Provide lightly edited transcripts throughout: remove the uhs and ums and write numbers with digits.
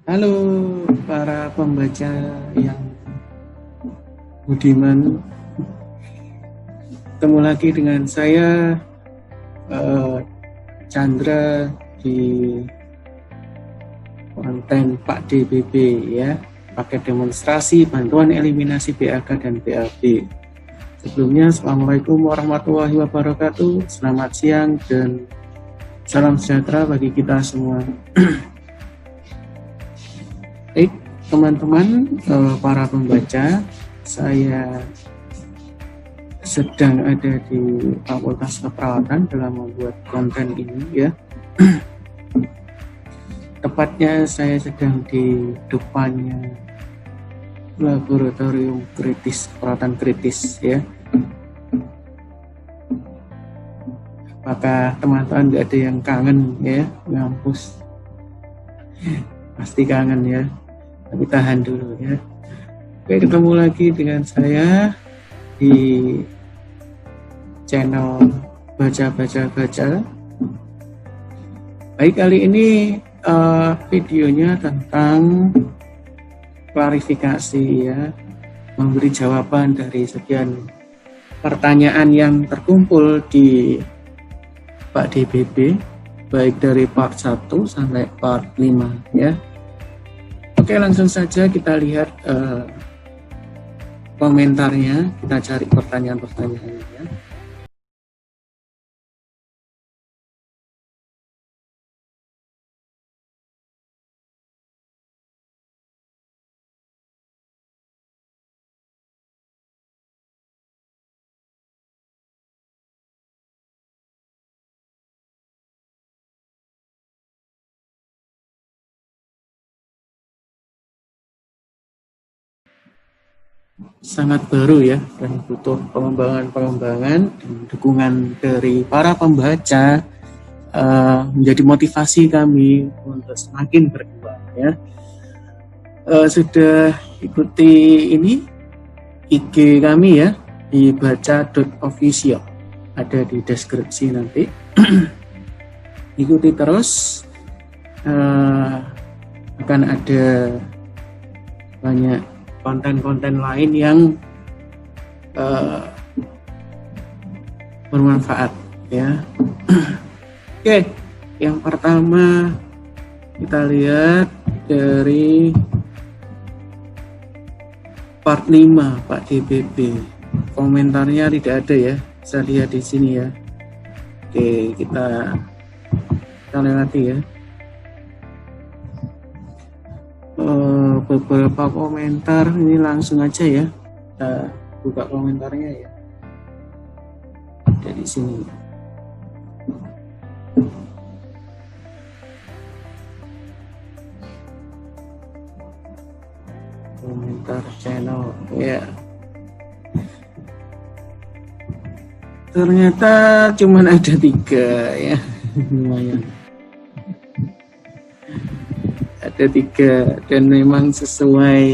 Halo para pembaca yang budiman, ketemu lagi dengan saya Chandra di konten Pak DBB ya, pakai demonstrasi bantuan eliminasi BAK dan BAB. Sebelumnya, Assalamualaikum warahmatullahi wabarakatuh, selamat siang dan salam sejahtera bagi kita semua. Baik, teman-teman, para pembaca, saya sedang ada di Fakultas Keperawatan dalam membuat konten ini ya. Tepatnya saya sedang di depannya laboratorium kritis, perawatan kritis ya. Apakah teman-teman nggak ada yang kangen ya ngampus? Pasti kangen ya. Tapi tahan dulu ya. Oke, ketemu lagi dengan saya di channel Baca. Baik, kali ini videonya tentang klarifikasi ya, memberi jawaban dari sekian pertanyaan yang terkumpul di Pak DBB, baik dari part 1 sampai part 5 ya. Oke, langsung saja kita lihat komentarnya, kita cari pertanyaan-pertanyaannya. Sangat baru ya, dan butuh pengembangan dan dukungan dari para pembaca menjadi motivasi kami untuk semakin berkembang ya. Sudah ikuti ini IG kami ya di baca.official, ada di deskripsi nanti. Ikuti terus, akan ada banyak konten-konten lain yang bermanfaat ya. Oke, yang pertama kita lihat dari part 5 Pak DBB. Komentarnya tidak ada ya, saya lihat di sini ya. Oke, kita lewati ya. Beberapa komentar ini langsung aja ya, kita buka komentarnya ya dari sini. Komentar channel ya, ternyata cuman ada 3 ya. Lumayan, ada 3, dan memang sesuai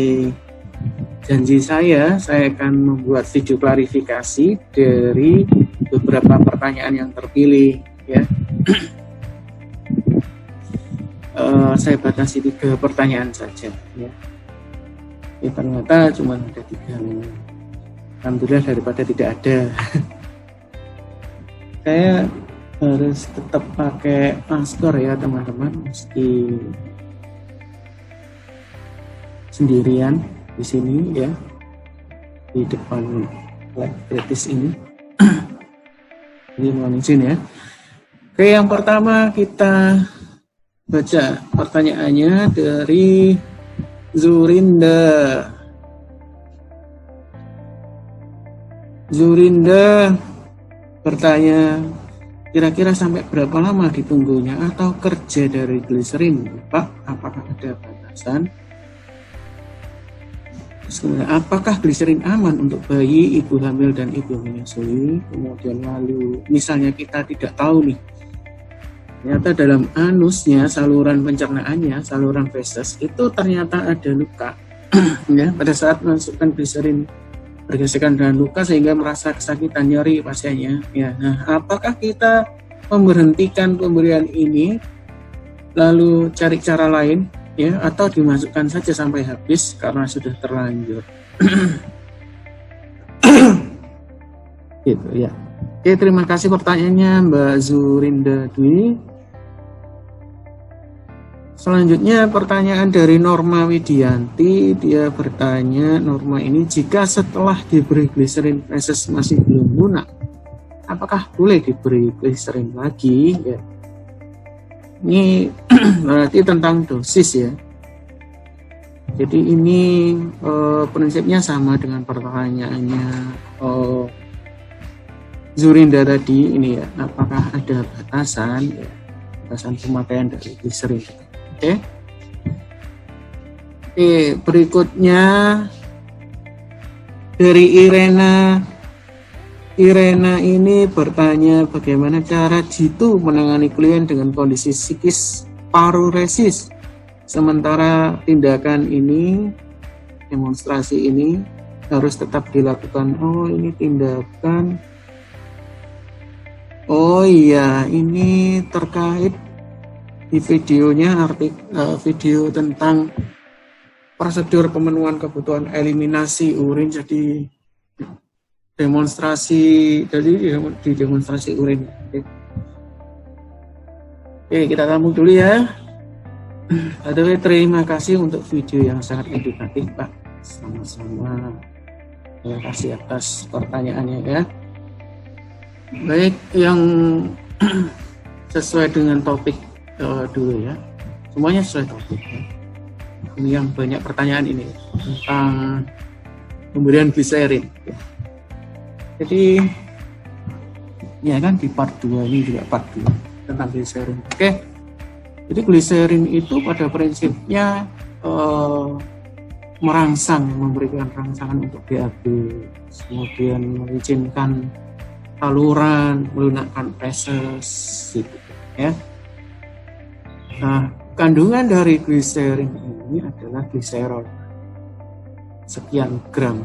janji saya akan membuat video klarifikasi dari beberapa pertanyaan yang terpilih ya. Saya batasi 3 pertanyaan saja ya. Ternyata cuma ada 3. Alhamdulillah daripada tidak ada. Saya harus tetap pakai masker ya teman-teman, meski sendirian di sini ya, di depan lab kritis ini. Jadi mohon izin ya. Oke, yang pertama kita baca pertanyaannya dari Zurinda bertanya, kira-kira sampai berapa lama ditunggunya atau kerja dari gliserin Pak? Apakah ada batasan? Apakah gliserin aman untuk bayi, ibu hamil, dan ibu menyusui? Kemudian lalu misalnya kita tidak tahu nih, ternyata dalam anusnya, saluran pencernaannya, saluran feses itu ternyata ada luka ya, pada saat masukkan gliserin bergesekan dengan luka sehingga merasa kesakitan, nyeri pasiennya ya. Nah, apakah kita memberhentikan pemberian ini lalu cari cara lain ya, atau dimasukkan saja sampai habis karena sudah terlanjur. Gitu ya. Oke, terima kasih pertanyaannya Mbak Zurinda Dwi. Selanjutnya pertanyaan dari Norma Widianti. Dia bertanya, Norma ini, jika setelah diberi glycerin feses masih belum lunak, apakah boleh diberi glycerin lagi? Ya. Ini berarti tentang dosis ya. Jadi ini prinsipnya sama dengan pertanyaannya Zurinda tadi ini ya, apakah ada batasan ya, batasan pemakaian dari glycerin. Oke. Berikutnya dari Irena ini bertanya bagaimana cara Jitu menangani klien dengan kondisi psikis paruresis, sementara tindakan ini, demonstrasi ini harus tetap dilakukan. Oh, ini tindakan. Oh iya, ini terkait di videonya, video tentang prosedur pemenuhan kebutuhan eliminasi urin. Jadi demonstrasi, jadi di demonstrasi urin. Oke, kita sambung dulu ya. Aduh, terima kasih untuk video yang sangat edukatif, Pak. Sama-sama. Terima kasih atas pertanyaannya ya. Baik, yang sesuai dengan topik dulu ya. Semuanya sesuai topik ya. Ini yang banyak pertanyaan ini tentang pemberian glycerin. Ya. Jadi ya kan di part 2 ini juga part 2 tentang glycerin. Oke. Jadi glycerin itu pada prinsipnya merangsang, memberikan rangsangan untuk BAB, kemudian mengizinkan saluran, melunakkan feses gitu ya. Nah, kandungan dari glycerin ini adalah gliserol sekian gram,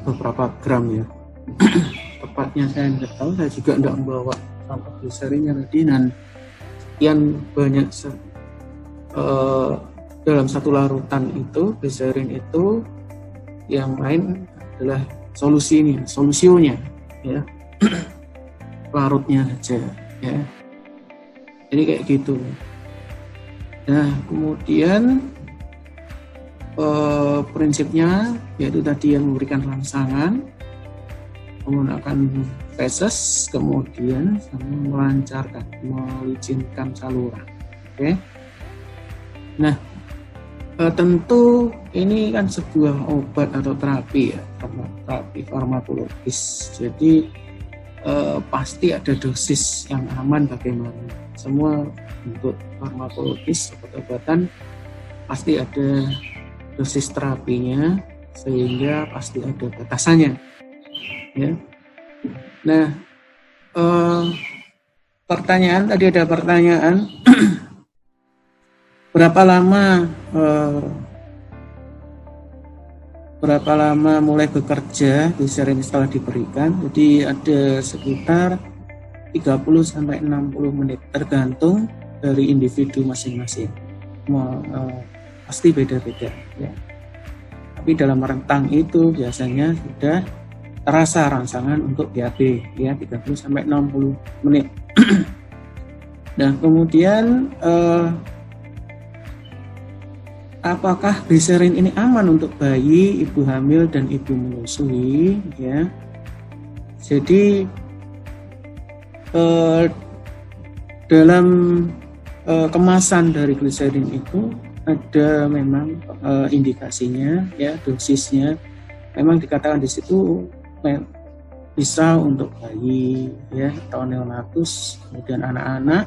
beberapa gram ya. Tepatnya saya nggak tahu, saya juga nggak membawa sampel gliserinnya tadi, dan sekian banyak dalam satu larutan itu glycerin itu, yang lain adalah solusionya ya, larutnya saja ya. Jadi kayak gitu. Nah, kemudian prinsipnya yaitu tadi yang memberikan rangsangan, menggunakan feses, kemudian melancarkan, melicinkan saluran. Oke. Nah, tentu ini kan sebuah obat atau terapi ya, terapi farmakologis. Jadi pasti ada dosis yang aman bagaimana. Semua untuk farmakologis, obat-obatan pasti ada dosis terapinya, sehingga pasti ada batasannya. Ya. Nah, tadi ada pertanyaan berapa lama mulai bekerja glycerin setelah diberikan. Jadi ada sekitar 30-60 menit, tergantung dari individu masing-masing. Pasti beda-beda ya. Tapi dalam rentang itu biasanya sudah terasa rangsangan untuk BAB ya, 30-60 menit. Nah, kemudian apakah glycerin ini aman untuk bayi, ibu hamil, dan ibu menyusui ya? Jadi dalam kemasan dari glycerin itu ada memang indikasinya ya, dosisnya memang dikatakan di situ bisa untuk bayi ya, atau neonatus, kemudian anak-anak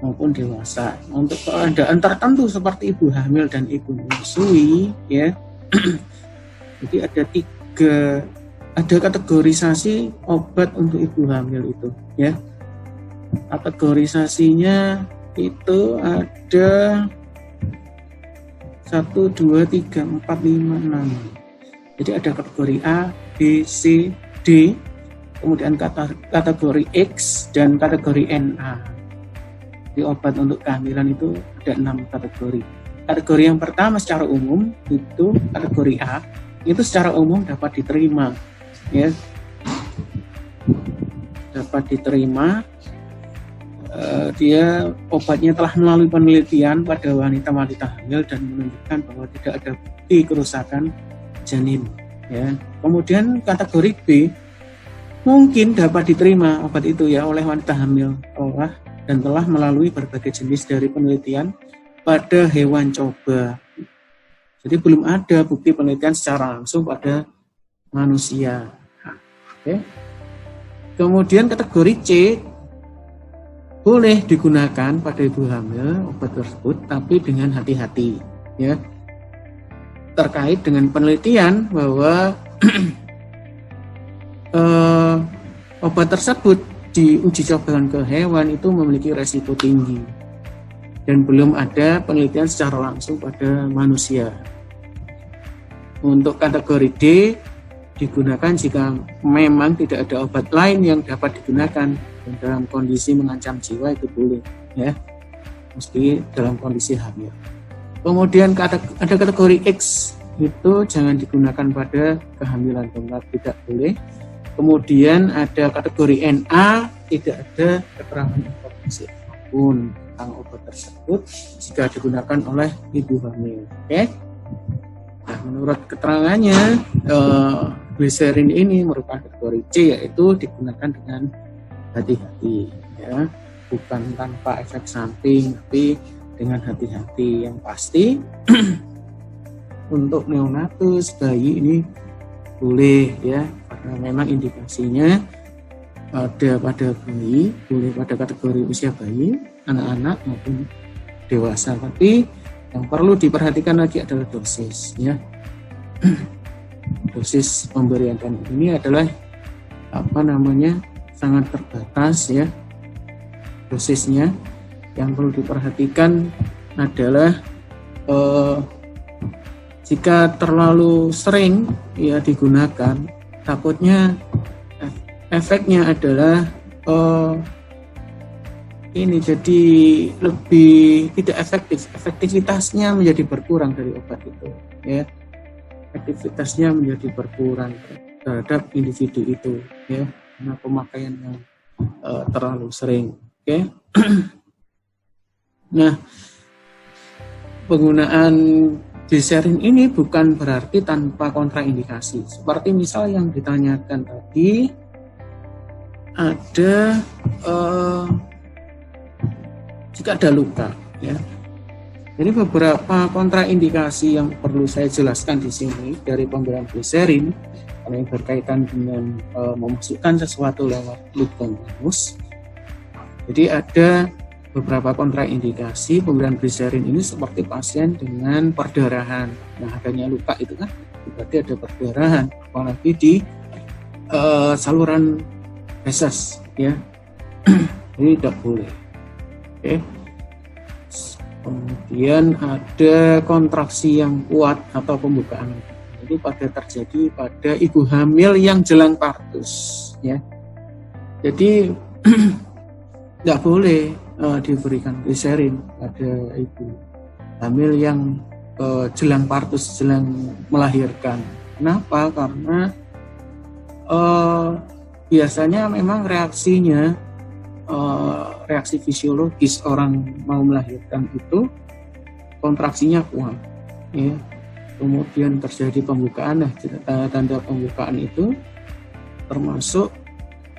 maupun dewasa. Untuk keadaan tertentu seperti ibu hamil dan ibu menyusui ya. Jadi ada kategorisasi obat untuk ibu hamil itu ya. Kategorisasinya itu ada 1, 2, 3, 4, 5, 6. Jadi ada kategori A, B, C, D, kemudian kategori X dan kategori NA. Jadi obat untuk kehamilan itu ada 6 kategori. Kategori yang pertama secara umum itu kategori A, itu secara umum dapat diterima, ya, dapat diterima. Dia obatnya telah melalui penelitian pada wanita-wanita hamil dan menunjukkan bahwa tidak ada bukti kerusakan janin. Ya. Kemudian kategori B, mungkin dapat diterima obat itu ya oleh wanita hamil dan telah melalui berbagai jenis dari penelitian pada hewan coba. Jadi belum ada bukti penelitian secara langsung pada manusia. Oke. Kemudian kategori C, boleh digunakan pada ibu hamil obat tersebut, tapi dengan hati-hati, ya. Terkait dengan penelitian bahwa obat tersebut diuji cobakan ke hewan itu memiliki resiko tinggi dan belum ada penelitian secara langsung pada manusia. Untuk kategori D, digunakan jika memang tidak ada obat lain yang dapat digunakan dan dalam kondisi mengancam jiwa, itu boleh, ya, meski dalam kondisi hamil. Kemudian ada kategori X, itu jangan digunakan pada kehamilan, tidak boleh. Kemudian ada kategori NA, tidak ada keterangan informasi apapun tentang obat tersebut jika digunakan oleh ibu hamil. Oke? Nah, menurut keterangannya, Glycerin ini merupakan kategori C, yaitu digunakan dengan hati-hati, ya, bukan tanpa efek samping, tapi dengan hati-hati. Yang pasti untuk neonatus, bayi ini boleh, ya, karena memang indikasinya ada pada bayi, boleh pada kategori usia bayi, anak-anak maupun dewasa. Tapi yang perlu diperhatikan lagi adalah dosis, ya. Dosis pemberian ini adalah sangat terbatas, ya, dosisnya. Yang perlu diperhatikan adalah jika terlalu sering, ya, digunakan, takutnya efeknya adalah ini jadi lebih tidak efektif, efektivitasnya menjadi berkurang dari obat itu, ya, efektivitasnya menjadi berkurang terhadap individu itu, ya, karena pemakaian yang terlalu sering. Oke. Nah, penggunaan Glycerin ini bukan berarti tanpa kontraindikasi. Seperti misal yang ditanyakan tadi, ada jika ada luka, ya. Jadi beberapa kontraindikasi yang perlu saya jelaskan di sini dari pemberian Glycerin yang berkaitan dengan memasukkan sesuatu lewat lubang anus. Jadi ada beberapa kontraindikasi pemberian Glycerin ini, seperti pasien dengan perdarahan. Nah, adanya luka itu kan berarti ada perdarahan, apalagi di saluran feses, ya. Ini tidak boleh. Oke. Kemudian ada kontraksi yang kuat atau pembukaan. Ini terjadi pada ibu hamil yang jelang partus, ya. Jadi tidak boleh diberikan Glycerin pada ibu hamil yang jelang partus, jelang melahirkan. Kenapa? Karena biasanya memang reaksinya, reaksi fisiologis orang mau melahirkan itu kontraksinya kuat, ya. Kemudian terjadi pembukaan. Nah, tanda pembukaan itu termasuk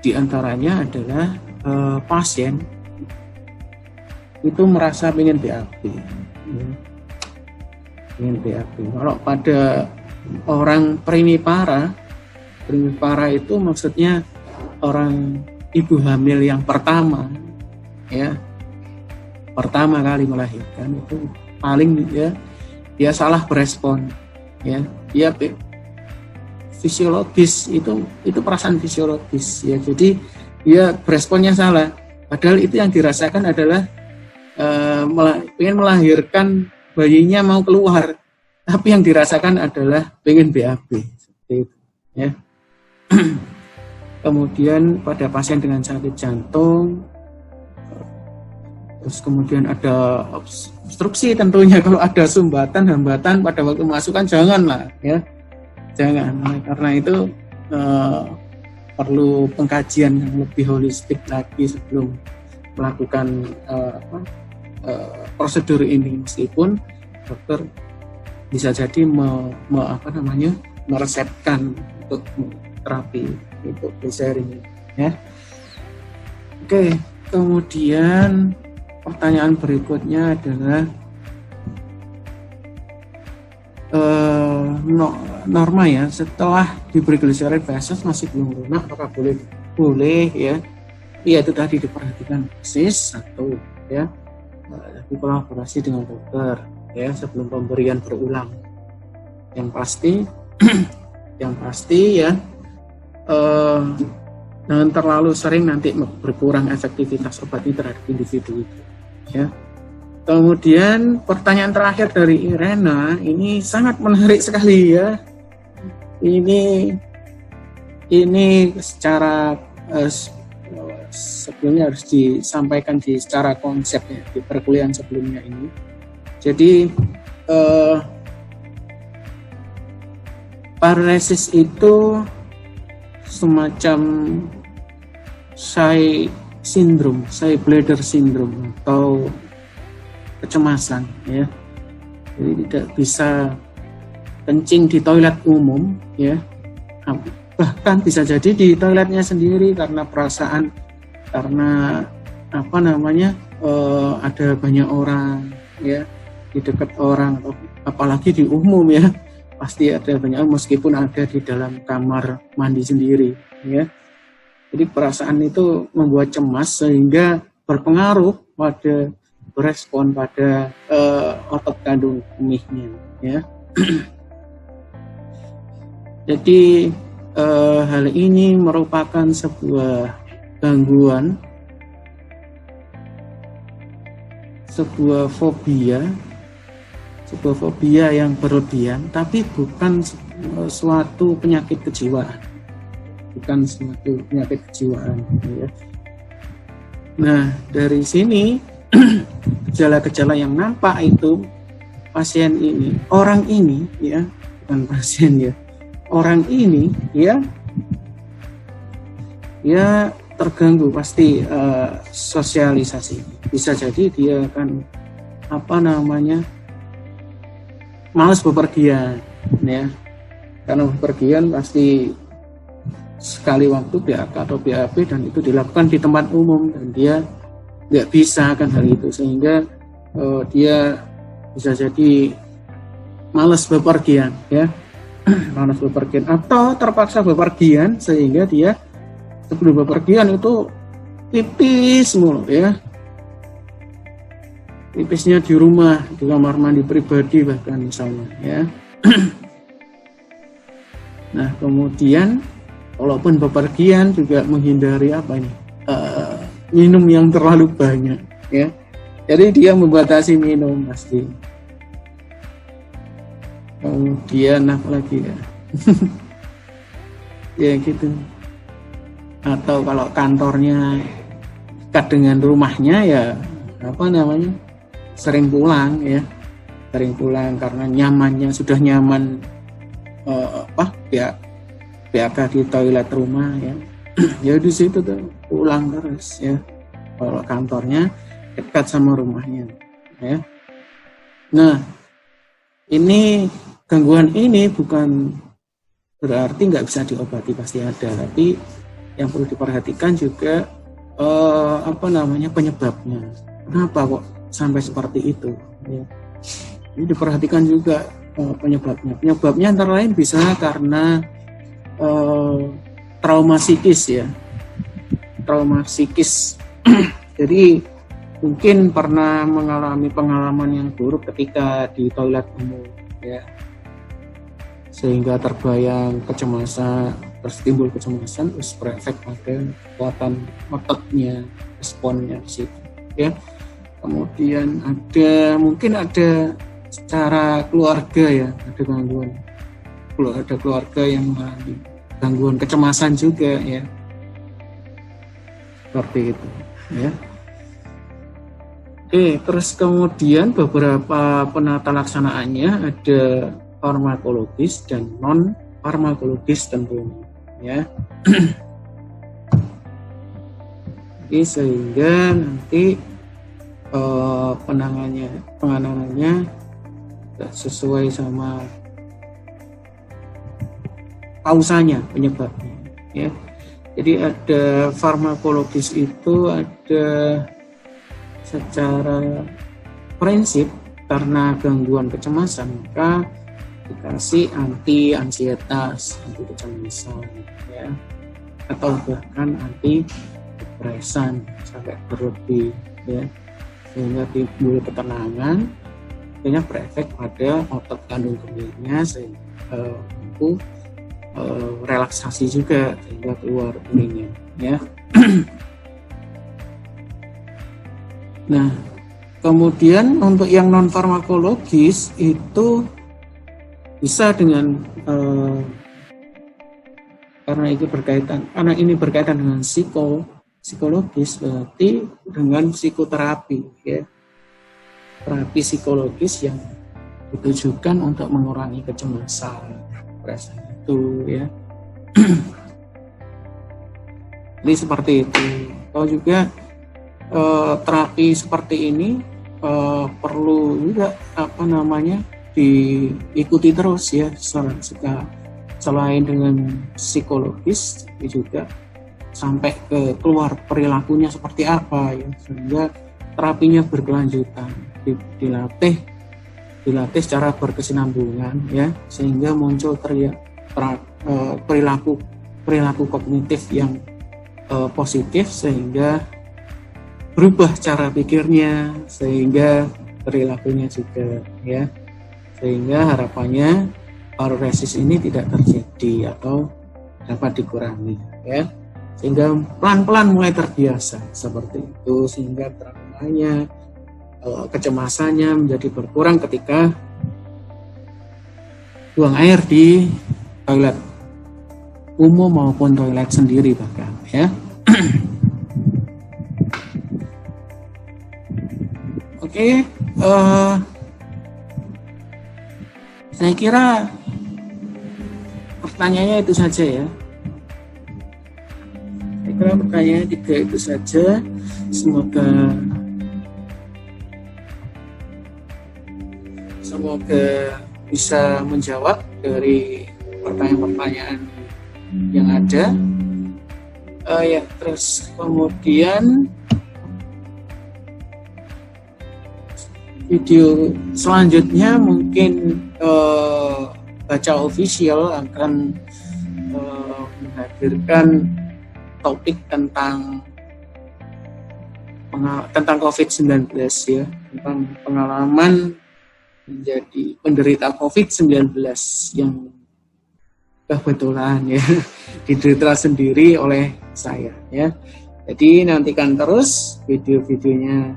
diantaranya adalah pasien itu merasa ingin BAB, ya. Ingin BAB. Kalau pada orang primipara itu maksudnya orang ibu hamil yang pertama, ya, pertama kali melahirkan, itu paling, ya, dia salah berespon, ya, dia fisiologis itu perasaan fisiologis, ya. Jadi dia beresponnya salah, padahal itu yang dirasakan adalah pengen melahirkan, bayinya mau keluar, tapi yang dirasakan adalah pengen BAB, seperti itu, ya. Kemudian pada pasien dengan sakit jantung, Terus kemudian ada obstruksi tentunya, kalau ada sumbatan, hambatan pada waktu masukkan janganlah ya, jangan. Karena itu perlu pengkajian yang lebih holistik lagi sebelum melakukan prosedur ini, meskipun dokter bisa jadi meresepkan untuk terapi untuk glycerin ya. Oke, kemudian pertanyaan berikutnya adalah norma ya, setelah diberi glycerin basis masih belum lunak, apakah boleh ya? Iya, itu tadi diperhatikan dosis satu ya, kolaborasi dengan dokter ya sebelum pemberian berulang. Yang pasti ya, jangan terlalu sering, nanti berkurang efektivitas obat ini terhadap individu itu ya. Kemudian pertanyaan terakhir dari Irena ini sangat menarik sekali ya. Ini secara sebelumnya harus disampaikan secara konsep ya, di perkuliahan sebelumnya ini. Jadi paresis itu semacam shy bladder syndrome atau kecemasan ya. Jadi tidak bisa kencing di toilet umum ya, bahkan bisa jadi di toiletnya sendiri karena perasaan, karena ada banyak orang ya, di dekat orang, apalagi di umum ya, pasti ada banyak, meskipun ada di dalam kamar mandi sendiri ya. Jadi perasaan itu membuat cemas sehingga berpengaruh pada berespon pada otot kandung kemihnya ya. Jadi hal ini merupakan sebuah gangguan, sebuah fobia yang berlebihan, tapi bukan suatu penyakit kejiwaan, ya. Nah, dari sini gejala-gejala yang nampak itu pasien ini, orang ini ya, bukan pasien ya, orang ini ya terganggu pasti sosialisasi. Bisa jadi dia akan malas bepergian ya, karena bepergian pasti sekali waktu BAK atau BAB, dan itu dilakukan di tempat umum dan dia nggak bisa akan hal itu, sehingga dia bisa jadi malas bepergian ya, malas bepergian atau terpaksa bepergian sehingga dia sebelum bepergian itu pipis mulu ya, pipisnya di rumah, di kamar mandi pribadi bahkan misalnya ya. Nah, kemudian walaupun bepergian juga menghindari minum yang terlalu banyak ya. Jadi dia membatasi minum pasti. Kemudian apa lagi ya? Ya gitu. Atau kalau kantornya dekat dengan rumahnya ya sering pulang ya. Sering pulang karena sudah nyaman BAK di toilet rumah ya. Ya di situ tuh pulang terus ya. Kalau kantornya dekat sama rumahnya ya. Nah, ini gangguan ini bukan berarti nggak bisa diobati, pasti ada, tapi yang perlu diperhatikan juga penyebabnya. Kenapa kok sampai seperti itu ya. Ini diperhatikan juga penyebabnya. Penyebabnya antara lain bisa karena trauma psikis ya. Trauma psikis. Jadi mungkin pernah mengalami pengalaman yang buruk ketika di toilet umum ya, sehingga terbayang kecemasan, tertimbul kecemasan, terus berefek pada kekuatan ototnya, responnya di situ ya. Kemudian mungkin ada secara keluarga ya, ada gangguan, ada keluarga yang mengalami gangguan kecemasan juga ya, seperti itu ya. Oke, terus kemudian beberapa penata laksanaannya ada farmakologis dan non farmakologis tentunya, ya. Jadi sehingga nanti penanganannya sesuai sama kausanya, penyebabnya, ya. Jadi ada farmakologis itu ada secara prinsip karena gangguan kecemasan maka dikasih ansietas, anti kecemasan, ya, atau bahkan anti depresan sampai berlebih, ya, sehingga timbul ketenangan, akhirnya berefek pada otot kandung kemihnya sehingga mampu relaksasi juga sehingga keluar urinnya, ya. Nah, kemudian untuk yang non farmakologis itu bisa dengan karena ini berkaitan dengan psikologis, berarti dengan psikoterapi, ya, terapi psikologis yang ditujukan untuk mengurangi kecemasan, perasaan itu, ya. Jadi seperti itu. Atau juga terapi seperti ini perlu juga diikuti terus, ya, selain dengan psikologis juga sampai ke keluar perilakunya seperti apa, ya, sehingga terapinya berkelanjutan, dilatih secara berkesinambungan, ya, sehingga muncul perilaku kognitif yang positif sehingga berubah cara pikirnya sehingga perilakunya juga, ya, sehingga harapannya paroresis ini tidak terjadi atau dapat dikurangi, ya, sehingga pelan-pelan mulai terbiasa seperti itu, sehingga traumanya, kecemasannya menjadi berkurang ketika buang air di toilet umum maupun toilet sendiri bahkan, ya. Oke, saya kira pertanyaannya itu saja, ya. Saya kira pertanyaannya 3 itu saja. Semoga bisa menjawab dari pertanyaan-pertanyaan yang ada. Ya, terus kemudian video selanjutnya mungkin Baca Official akan menghadirkan topik tentang COVID-19, ya, tentang pengalaman menjadi penderita COVID-19 yang kebetulan, ya, diderita sendiri oleh saya, ya. Jadi nantikan terus video-videonya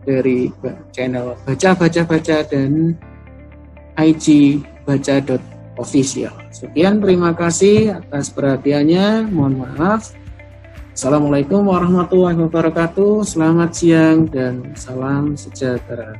dari channel baca dan IG baca.official. Sekian, terima kasih atas perhatiannya. Mohon maaf. Assalamualaikum warahmatullahi wabarakatuh. Selamat siang dan salam sejahtera.